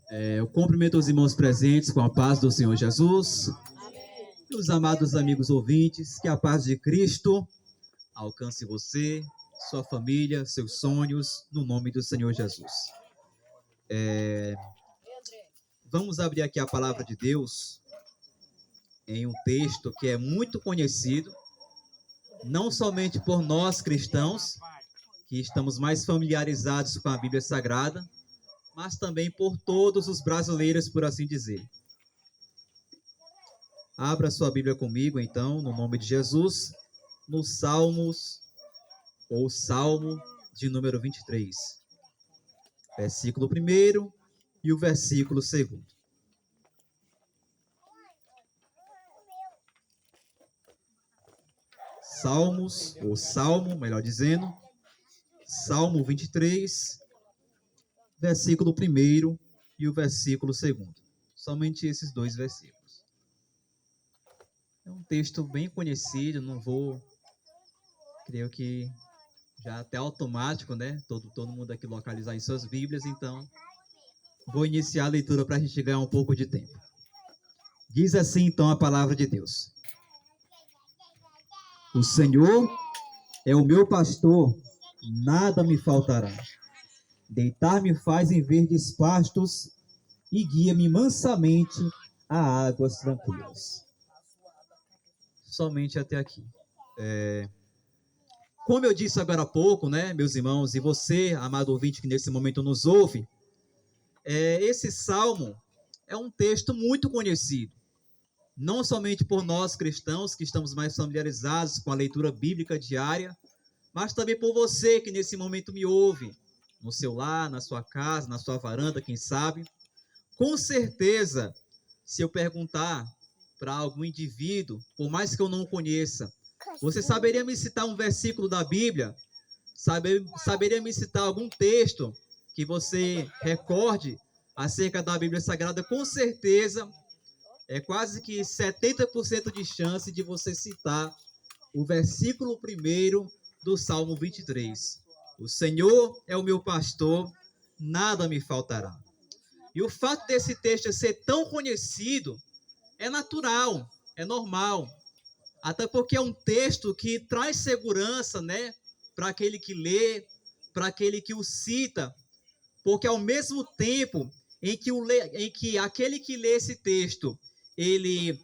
Eu cumprimento os irmãos presentes com a paz do Senhor Jesus. E os amados amigos ouvintes, que a paz de Cristo alcance você, sua família, seus sonhos, no nome do Senhor Jesus. Vamos abrir aqui a palavra de Deus em um texto que é muito conhecido, não somente por nós cristãos, que estamos mais familiarizados com a Bíblia Sagrada, mas também por todos os brasileiros, por assim dizer. Abra sua Bíblia comigo, então, no nome de Jesus, no Salmos, ou Salmo de número 23, versículo 1 e o versículo 2. Salmos, ou Salmo, melhor dizendo, Salmo 23, versículo 1 e o versículo 2. Somente esses dois versículos. É um texto bem conhecido, não vou, creio que já até automático, né? Todo mundo aqui localizar em suas Bíblias, então vou iniciar a leitura para a gente ganhar um pouco de tempo. Diz assim então a palavra de Deus: O Senhor é o meu pastor, nada me faltará. Deitar-me faz em verdes pastos e guia-me mansamente a águas tranquilas. Somente até aqui. Como eu disse agora há pouco, né, meus irmãos, e você, amado ouvinte que nesse momento nos ouve, esse salmo é um texto muito conhecido, não somente por nós cristãos que estamos mais familiarizados com a leitura bíblica diária, mas também por você que nesse momento me ouve, no seu lar, na sua casa, na sua varanda, quem sabe. Com certeza, se eu perguntar para algum indivíduo, por mais que eu não o conheça, você saberia me citar um versículo da Bíblia? Saberia me citar algum texto que você recorde acerca da Bíblia Sagrada? Com certeza, é quase que 70% de chance de você citar o versículo 1 do Salmo 23. O Senhor é o meu pastor, nada me faltará. E o fato desse texto ser tão conhecido é natural, é normal. Até porque é um texto que traz segurança, né, para aquele que lê, para aquele que o cita, porque ao mesmo tempo em que aquele que lê esse texto, ele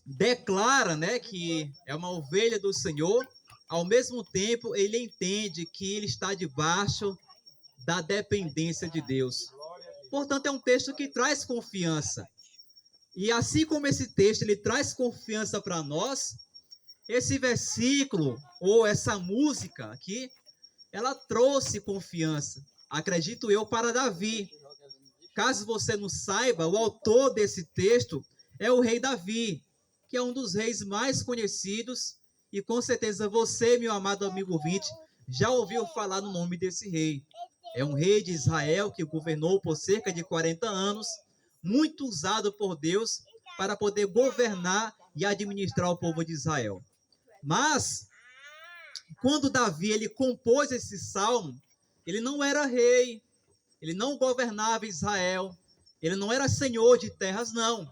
declara, né, que é uma ovelha do Senhor, ao mesmo tempo ele entende que ele está debaixo da dependência de Deus. Portanto, é um texto que traz confiança. E assim como esse texto ele traz confiança para nós, esse versículo ou essa música aqui, ela trouxe confiança, acredito eu, para Davi. Caso você não saiba, o autor desse texto é o rei Davi, que é um dos reis mais conhecidos, e com certeza você, meu amado amigo ouvinte, já ouviu falar no nome desse rei. É um rei de Israel que governou por cerca de 40 anos, muito usado por Deus para poder governar e administrar o povo de Israel. Mas, quando Davi ele compôs esse salmo, ele não era rei, ele não governava Israel, ele não era senhor de terras, não.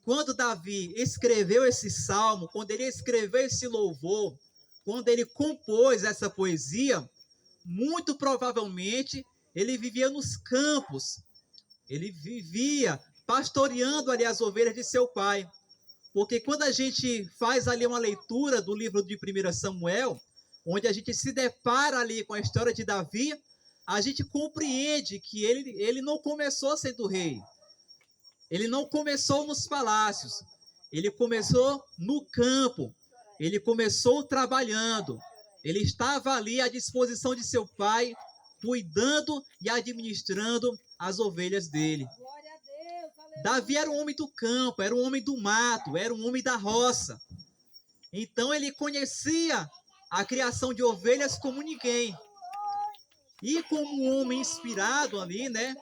Quando Davi escreveu esse salmo, quando ele escreveu esse louvor, quando ele compôs essa poesia, muito provavelmente ele vivia nos campos, ele vivia pastoreando ali as ovelhas de seu pai. Porque quando a gente faz ali uma leitura do livro de 1 Samuel, onde a gente se depara ali com a história de Davi, a gente compreende que ele não começou sendo rei. Ele não começou nos palácios. Ele começou no campo. Ele começou trabalhando. Ele estava ali à disposição de seu pai, cuidando e administrando as ovelhas dele. Davi era um homem do campo, era um homem do mato, era um homem da roça. Então ele conhecia a criação de ovelhas como ninguém. E como um homem inspirado ali, né?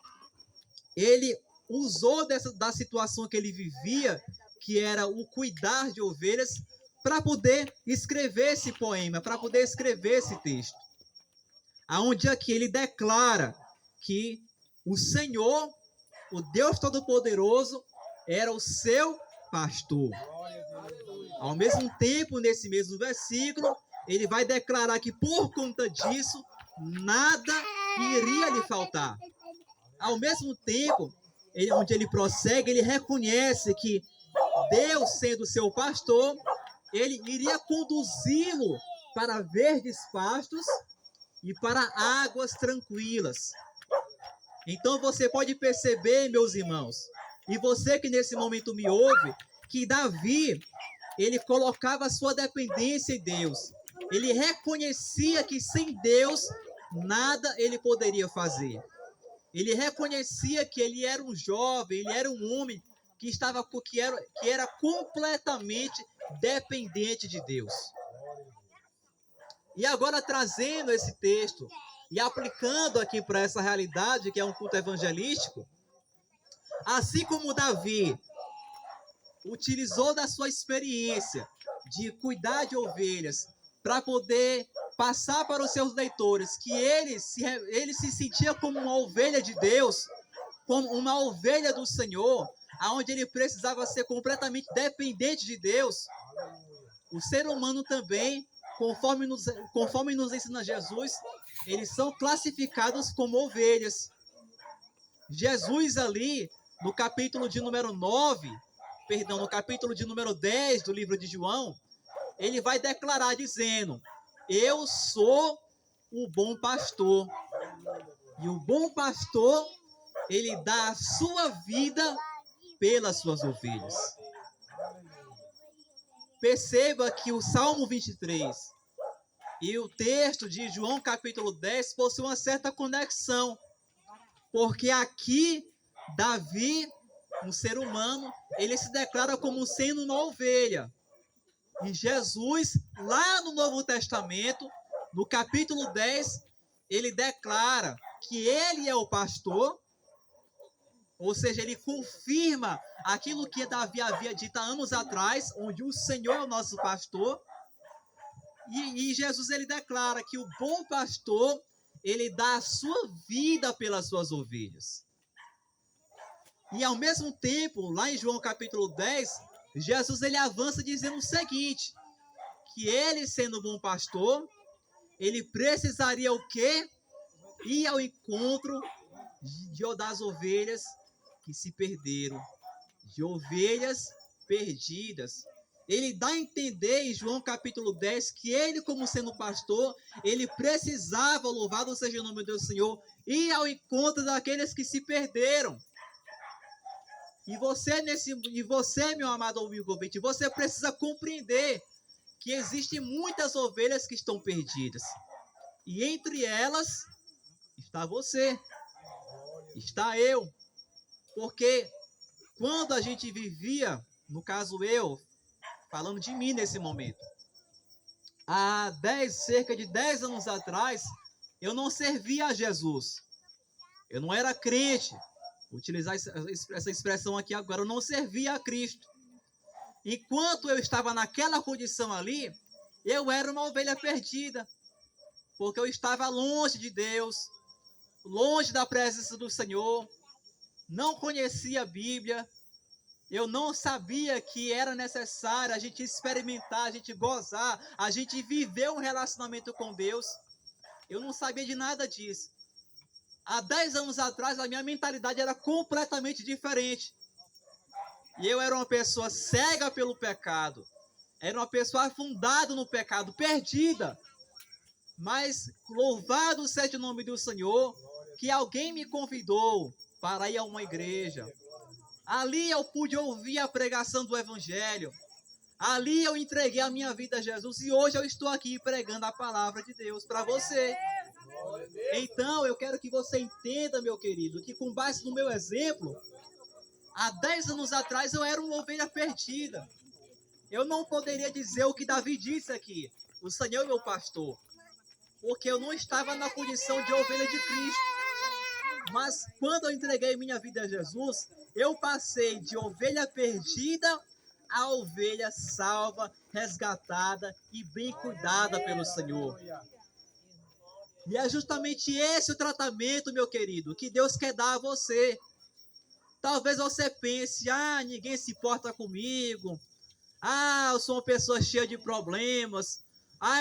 Ele usou da situação que ele vivia, que era o cuidar de ovelhas, para poder escrever esse poema, para poder escrever esse texto. Aonde aqui ele declara que o Senhor o Deus Todo-Poderoso era o seu pastor. Ao mesmo tempo, nesse mesmo versículo, ele vai declarar que por conta disso, nada iria lhe faltar. Ao mesmo tempo, onde ele prossegue, ele reconhece que Deus, sendo seu pastor, ele iria conduzi-lo para verdes pastos e para águas tranquilas. Então você pode perceber, meus irmãos, e você que nesse momento me ouve, que Davi, ele colocava a sua dependência em Deus. Ele reconhecia que sem Deus, nada ele poderia fazer. Ele reconhecia que ele era um jovem, ele era um homem que era completamente dependente de Deus. E agora, trazendo esse texto e aplicando aqui para essa realidade, que é um culto evangelístico, assim como Davi utilizou da sua experiência de cuidar de ovelhas para poder passar para os seus leitores que ele se sentia como uma ovelha de Deus, como uma ovelha do Senhor, aonde ele precisava ser completamente dependente de Deus. O ser humano também, conforme nos ensina Jesus, eles são classificados como ovelhas. Jesus ali, no capítulo de número 10 do livro de João, ele vai declarar dizendo: eu sou o bom pastor. E o bom pastor, ele dá a sua vida pelas suas ovelhas. Perceba que o Salmo 23 e o texto de João capítulo 10 possuem uma certa conexão. Porque aqui, Davi, um ser humano, ele se declara como sendo uma ovelha. E Jesus, lá no Novo Testamento, no capítulo 10, ele declara que ele é o pastor, ou seja, ele confirma aquilo que Davi havia dito há anos atrás, onde o Senhor é o nosso pastor. E Jesus, ele declara que o bom pastor, ele dá a sua vida pelas suas ovelhas. E ao mesmo tempo, lá em João capítulo 10, Jesus ele avança dizendo o seguinte, que ele sendo bom pastor, ele precisaria o quê? Ir ao encontro das ovelhas que se perderam, de ovelhas perdidas. Ele dá a entender em João capítulo 10 que ele, como sendo pastor, ele precisava, louvado seja o nome do Senhor, ir ao encontro daqueles que se perderam. E você, meu amado amigo ouvinte, você precisa compreender que existem muitas ovelhas que estão perdidas. E entre elas está você, está eu. Porque quando a gente vivia, no caso eu, falando de mim nesse momento, há cerca de 10 anos atrás, eu não servia a Jesus. Eu não era crente. Vou utilizar essa expressão aqui agora, eu não servia a Cristo. Enquanto eu estava naquela condição ali, eu era uma ovelha perdida, porque eu estava longe de Deus, longe da presença do Senhor, não conhecia a Bíblia, eu não sabia que era necessário a gente experimentar, a gente gozar, a gente viver um relacionamento com Deus. Eu não sabia de nada disso. Há 10 anos atrás, a minha mentalidade era completamente diferente. E eu era uma pessoa cega pelo pecado. Era uma pessoa afundada no pecado, perdida. Mas louvado seja o nome do Senhor, que alguém me convidou para ir a uma igreja. Ali eu pude ouvir a pregação do Evangelho. Ali eu entreguei a minha vida a Jesus e hoje eu estou aqui pregando a palavra de Deus para você. Então eu quero que você entenda, meu querido, que com base no meu exemplo, há 10 anos atrás eu era uma ovelha perdida. Eu não poderia dizer o que Davi disse aqui, o Senhor é meu pastor, porque eu não estava na condição de ovelha de Cristo. Mas quando eu entreguei minha vida a Jesus, eu passei de ovelha perdida a ovelha salva, resgatada e bem cuidada pelo Senhor. E é justamente esse o tratamento, meu querido, que Deus quer dar a você. Talvez você pense, ninguém se importa comigo. Eu sou uma pessoa cheia de problemas.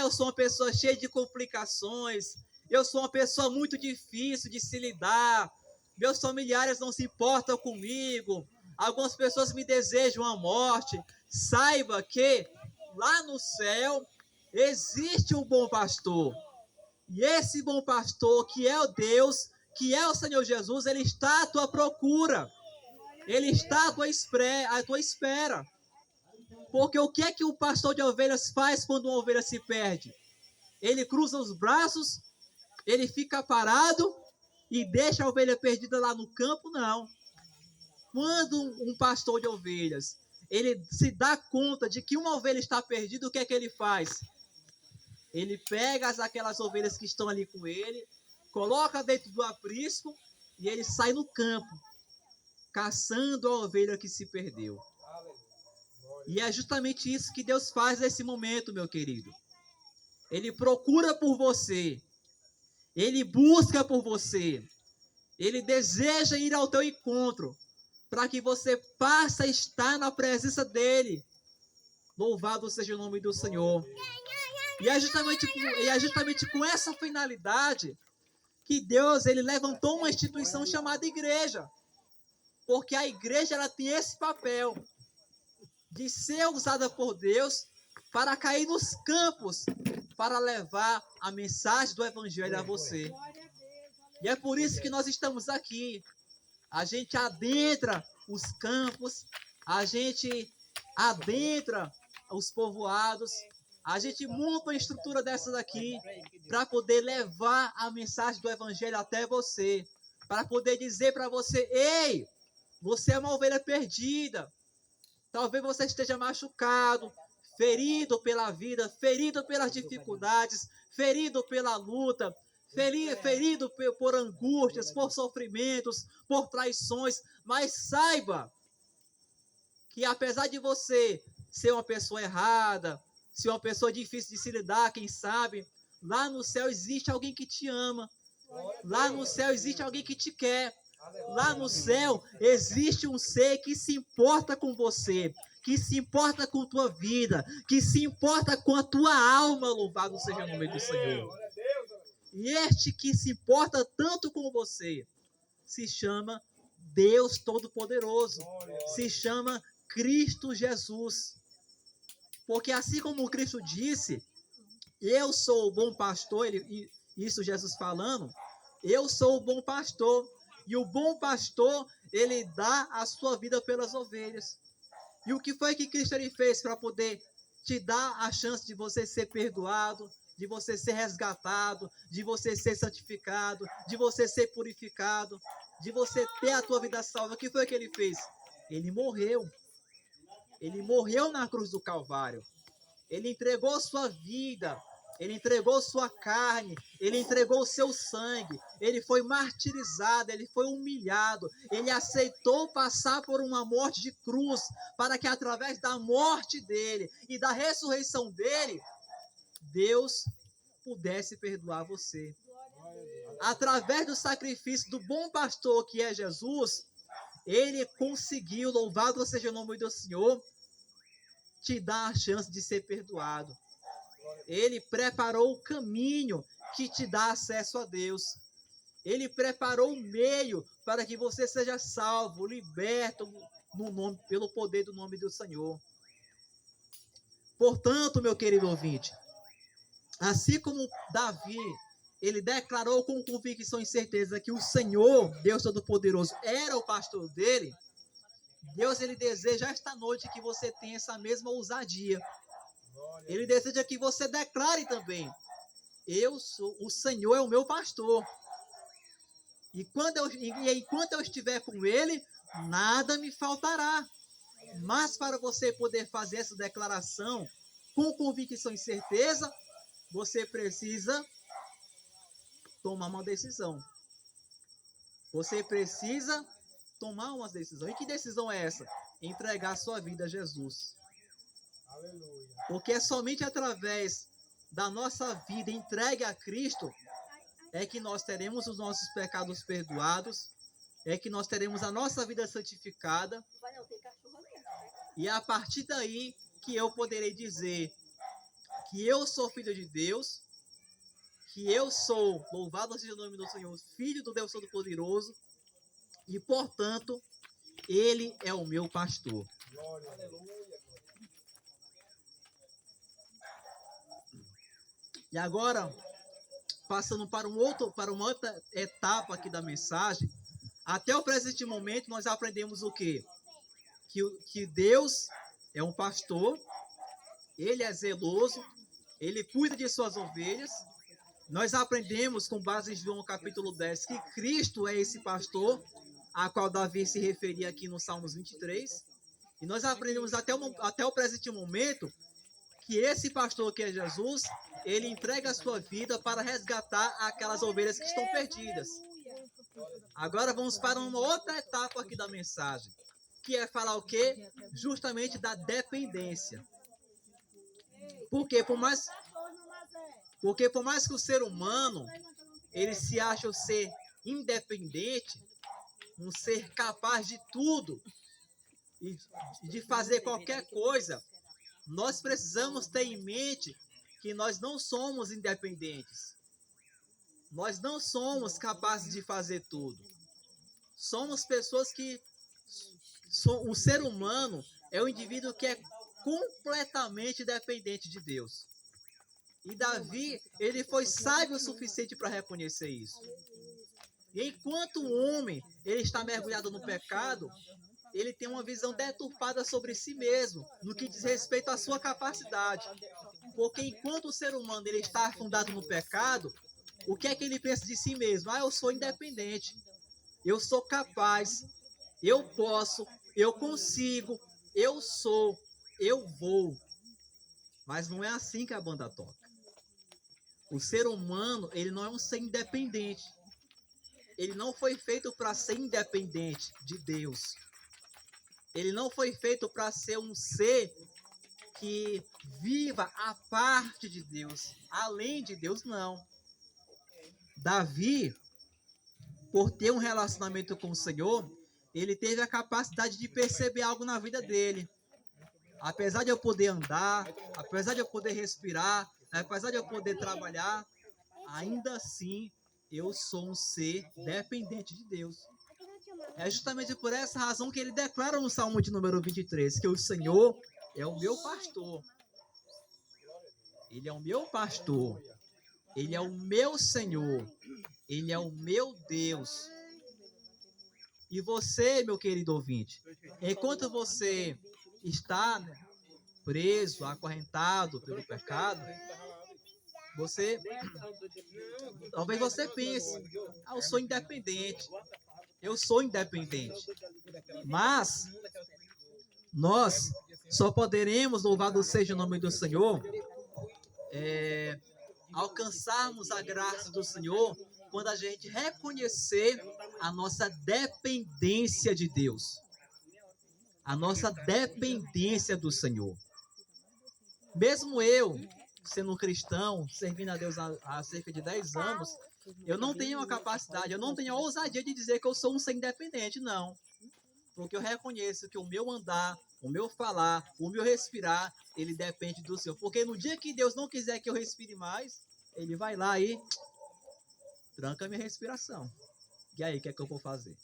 Eu sou uma pessoa cheia de complicações. Eu sou uma pessoa muito difícil de se lidar. Meus familiares não se importam comigo. Algumas pessoas me desejam a morte. Saiba que lá no céu existe um bom pastor. E esse bom pastor, que é o Deus, que é o Senhor Jesus, ele está à tua procura. Ele está à tua espera. Porque o que é que o pastor de ovelhas faz quando uma ovelha se perde? Ele cruza os braços, ele fica parado e deixa a ovelha perdida lá no campo? Não. Quando um pastor de ovelhas, ele se dá conta de que uma ovelha está perdida, o que é que ele faz? Ele pega aquelas ovelhas que estão ali com ele, coloca dentro do aprisco e ele sai no campo, caçando a ovelha que se perdeu. E é justamente isso que Deus faz nesse momento, meu querido. Ele procura por você. Ele busca por você. Ele deseja ir ao teu encontro, para que você passe a estar na presença dele. Louvado seja o nome do Senhor. E é justamente com essa finalidade que Deus ele levantou uma instituição chamada igreja. Porque a igreja ela tem esse papel de ser usada por Deus para cair nos campos, para levar a mensagem do evangelho a você. E é por isso que nós estamos aqui. A gente adentra os campos, a gente adentra os povoados, a gente monta uma estrutura dessas aqui para poder levar a mensagem do evangelho até você, para poder dizer para você: ei, você é uma ovelha perdida. Talvez você esteja machucado, ferido pela vida, ferido pelas dificuldades, ferido pela luta, ferido por angústias, por sofrimentos, por traições. Mas saiba que apesar de você ser uma pessoa errada, ser uma pessoa difícil de se lidar, quem sabe, lá no céu existe alguém que te ama. Lá no céu existe alguém que te quer. Lá no céu existe um ser que se importa com você, que se importa com tua vida, que se importa com a tua alma, louvado seja o nome do Senhor. E este que se importa tanto com você se chama Deus Todo-Poderoso, se chama Cristo Jesus. Porque assim como Cristo disse, eu sou o bom pastor, isso Jesus falando, eu sou o bom pastor. E o bom pastor, ele dá a sua vida pelas ovelhas. E o que foi que Cristo ele fez para poder te dar a chance de você ser perdoado, de você ser resgatado, de você ser santificado, de você ser purificado, de você ter a tua vida salva? O que foi que ele fez? Ele morreu. Ele morreu na cruz do Calvário. Ele entregou sua vida. Ele entregou sua carne, ele entregou o seu sangue, ele foi martirizado, ele foi humilhado, ele aceitou passar por uma morte de cruz, para que através da morte dele e da ressurreição dele, Deus pudesse perdoar você. Através do sacrifício do bom pastor que é Jesus, ele conseguiu, louvado seja o nome do Senhor, te dar a chance de ser perdoado. Ele preparou o caminho que te dá acesso a Deus. Ele preparou o meio para que você seja salvo, liberto pelo poder do nome do Senhor. Portanto, meu querido ouvinte, assim como Davi, ele declarou com convicção e certeza que o Senhor, Deus Todo-Poderoso, era o pastor dele, Deus ele deseja esta noite que você tenha essa mesma ousadia. Ele deseja que você declare também: o Senhor é o meu pastor. E enquanto eu estiver com ele, nada me faltará. Mas para você poder fazer essa declaração com convicção e certeza, você precisa tomar uma decisão. Você precisa tomar uma decisão. E que decisão é essa? Entregar sua vida a Jesus. Porque é somente através da nossa vida entregue a Cristo é que nós teremos os nossos pecados perdoados, é que nós teremos a nossa vida santificada. E é a partir daí que eu poderei dizer que eu sou filho de Deus, que eu sou, louvado seja o nome do Senhor, filho do Deus Todo-Poderoso, e, portanto, Ele é o meu pastor. E agora, passando para uma outra etapa aqui da mensagem, até o presente momento nós aprendemos o quê? Que Deus é um pastor, Ele é zeloso, Ele cuida de suas ovelhas. Nós aprendemos, com base em João capítulo 10, que Cristo é esse pastor, a qual Davi se referia aqui no Salmos 23. E nós aprendemos até o presente momento que esse pastor, que é Jesus, ele entrega a sua vida para resgatar aquelas ovelhas que estão perdidas. Agora vamos para uma outra etapa aqui da mensagem, que é falar o quê? Justamente da dependência. Porque por mais que o ser humano ele se ache um ser independente, um ser capaz de tudo e de fazer qualquer coisa, nós precisamos ter em mente que nós não somos independentes. Nós não somos capazes de fazer tudo. Somos pessoas que... O ser humano é um indivíduo que é completamente dependente de Deus. E Davi, ele foi sábio o suficiente para reconhecer isso. E enquanto o homem ele está mergulhado no pecado, ele tem uma visão deturpada sobre si mesmo, no que diz respeito à sua capacidade. Porque enquanto o ser humano ele está afundado no pecado, o que é que ele pensa de si mesmo? Eu sou independente, eu sou capaz, eu posso, eu consigo, eu sou, eu vou. Mas não é assim que a banda toca. O ser humano, ele não é um ser independente. Ele não foi feito para ser independente de Deus. Ele não foi feito para ser um ser que viva à parte de Deus, além de Deus, não. Davi, por ter um relacionamento com o Senhor, ele teve a capacidade de perceber algo na vida dele. Apesar de eu poder andar, apesar de eu poder respirar, apesar de eu poder trabalhar, ainda assim eu sou um ser dependente de Deus. É justamente por essa razão que ele declara no Salmo de número 23, que o Senhor é o meu pastor. Ele é o meu pastor. Ele é o meu Senhor. Ele é o meu Deus. E você, meu querido ouvinte, enquanto você está preso, acorrentado pelo pecado, talvez você pense, eu sou independente. Eu sou independente. Mas nós só poderemos, louvado seja o nome do Senhor, alcançarmos a graça do Senhor quando a gente reconhecer a nossa dependência de Deus. A nossa dependência do Senhor. Mesmo eu, sendo um cristão, servindo a Deus há cerca de 10 anos, eu não tenho a capacidade, eu não tenho a ousadia de dizer que eu sou um ser independente, não. Porque eu reconheço que o meu andar, o meu falar, o meu respirar, ele depende do Senhor. Porque no dia que Deus não quiser que eu respire mais, ele vai lá e tranca a minha respiração. E aí, o que é que eu vou fazer?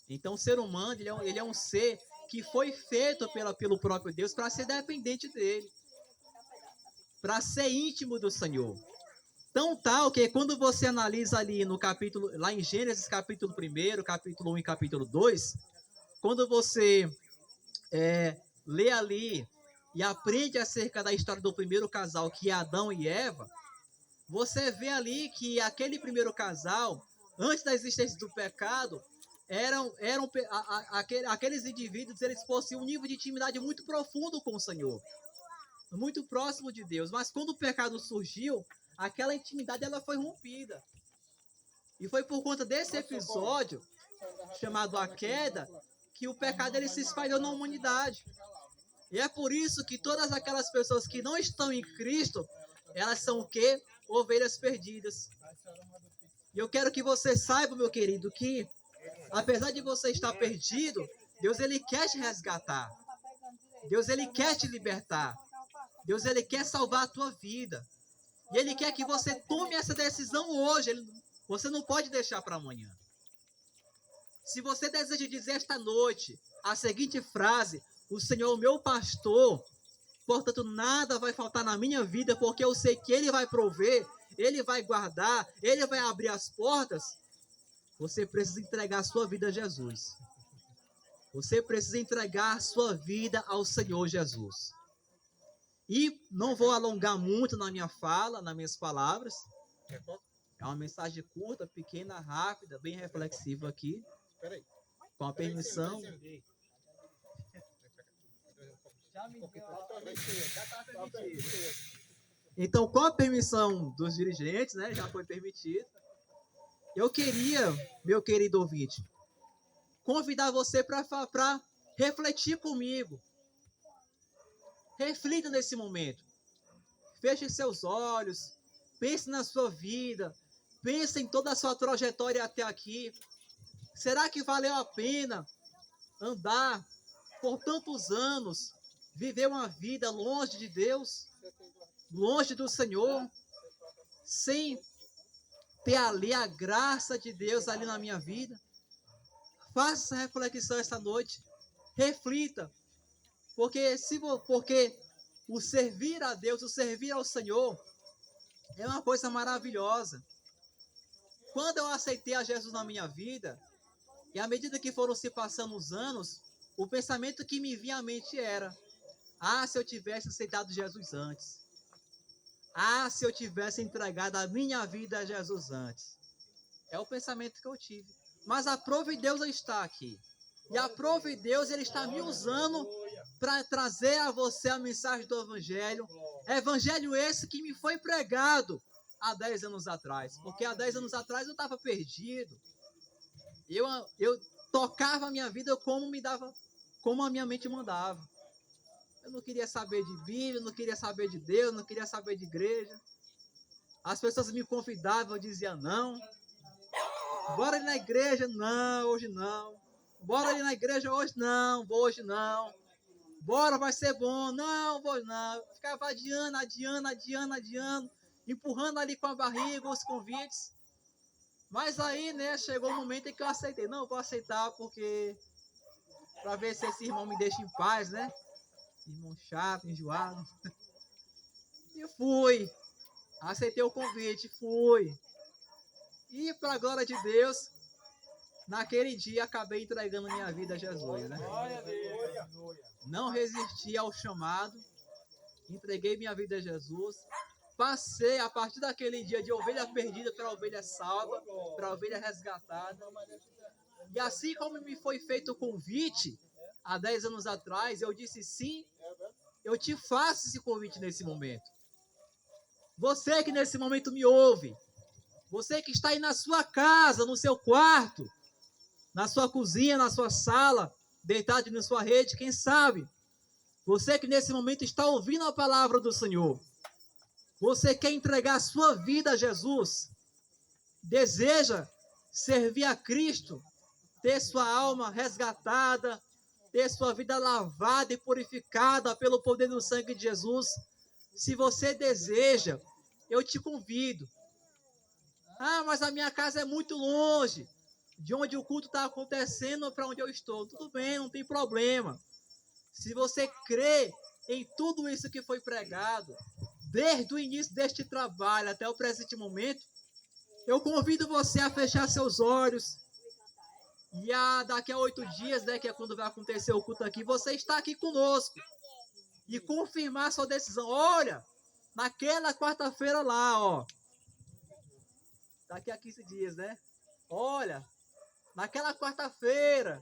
Então, o ser humano, ele é um ser que foi feito pelo próprio Deus para ser dependente dele. Para ser íntimo do Senhor. Tão tal que quando você analisa ali no capítulo, lá em Gênesis capítulo 1, capítulo 1 e capítulo 2, quando você lê ali e aprende acerca da história do primeiro casal, que é Adão e Eva, você vê ali que aquele primeiro casal, antes da existência do pecado, aqueles indivíduos, eles possuíam um nível de intimidade muito profundo com o Senhor, muito próximo de Deus. Mas quando o pecado surgiu, aquela intimidade ela foi rompida. E foi por conta desse episódio, chamado a queda, que o pecado ele se espalhou na humanidade. E é por isso que todas aquelas pessoas que não estão em Cristo, elas são o quê? Ovelhas perdidas. E eu quero que você saiba, meu querido, que Apesar de você estar perdido, Deus, ele quer te resgatar. Deus, ele quer te libertar. Deus, ele quer salvar a tua vida. E ele quer que você tome essa decisão hoje. Você não pode deixar para amanhã. Se você deseja dizer esta noite a seguinte frase: o Senhor é o meu pastor, portanto nada vai faltar na minha vida, porque eu sei que ele vai prover, ele vai guardar, ele vai abrir as portas. Você precisa entregar a sua vida a Jesus. Você precisa entregar a sua vida ao Senhor Jesus. E não vou alongar muito na minha fala, nas minhas palavras. É uma mensagem curta, pequena, rápida, bem reflexiva aqui. Com a permissão. Então, com a permissão dos dirigentes, né, já foi permitido. Eu queria, meu querido ouvinte, convidar você para refletir comigo. Reflita nesse momento. Feche seus olhos. Pense na sua vida. Pense em toda a sua trajetória até aqui. Será que valeu a pena andar por tantos anos, viver uma vida longe de Deus, longe do Senhor, sem ter ali a graça de Deus ali na minha vida? Faça essa reflexão esta noite. Reflita. Porque o servir a Deus, o servir ao Senhor, é uma coisa maravilhosa. Quando eu aceitei a Jesus na minha vida, e à medida que foram se passando os anos, o pensamento que me vinha à mente era: ah, se eu tivesse aceitado Jesus antes. Ah, se eu tivesse entregado a minha vida a Jesus antes. É o pensamento que eu tive. Mas a prova de Deus está aqui. E a prova de Deus, ele está me usando para trazer a você a mensagem do Evangelho. Evangelho esse que me foi pregado há 10 anos atrás. Porque há 10 anos atrás eu estava perdido. Eu tocava a minha vida como a minha mente mandava. Eu não queria saber de Bíblia, não queria saber de Deus, não queria saber de igreja. As pessoas me convidavam, eu dizia não. Bora ali na igreja? Não, hoje não. Bora ali na igreja hoje? Não, vou hoje não. Bora, vai ser bom. Não, vou não. Ficava adiando, empurrando ali com a barriga os convites. Mas aí, né, chegou o momento em que eu aceitei. Não, vou aceitar porque para ver se esse irmão me deixa em paz, né? Irmão chato, enjoado. E fui. Aceitei o convite, fui. E para a glória de Deus, naquele dia acabei entregando minha vida a Jesus, né? Não resisti ao chamado, entreguei minha vida a Jesus. Passei a partir daquele dia de ovelha perdida para ovelha salva, para ovelha resgatada. E assim como me foi feito o convite há 10 anos atrás, eu disse sim, eu te faço esse convite nesse momento. Você que nesse momento me ouve, você que está aí na sua casa, no seu quarto, na sua cozinha, na sua sala, deitado na sua rede, quem sabe? Você que nesse momento está ouvindo a palavra do Senhor. Você quer entregar a sua vida a Jesus? Deseja servir a Cristo? Ter sua alma resgatada? Ter sua vida lavada e purificada pelo poder do sangue de Jesus? Se você deseja, eu te convido. Ah, mas a minha casa é muito longe de onde o culto está acontecendo para onde eu estou. Tudo bem, não tem problema. Se você crê em tudo isso que foi pregado, desde o início deste trabalho até o presente momento, eu convido você a fechar seus olhos. E daqui a 8 dias, né, que é quando vai acontecer o culto aqui, você está aqui conosco. E confirmar sua decisão. Olha, naquela quarta-feira lá, ó. Daqui a 15 dias, né? Olha, naquela quarta-feira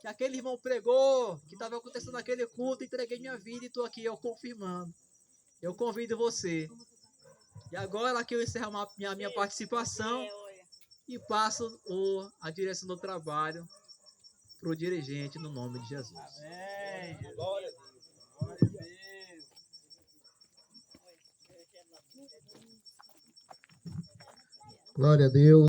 que aquele irmão pregou, que estava acontecendo naquele culto, entreguei minha vida e estou aqui, eu confirmando. Eu convido você. E agora que eu encerro a minha participação e passo a direção do trabalho para o dirigente no nome de Jesus. Amém. Glória a Deus. Glória a Deus.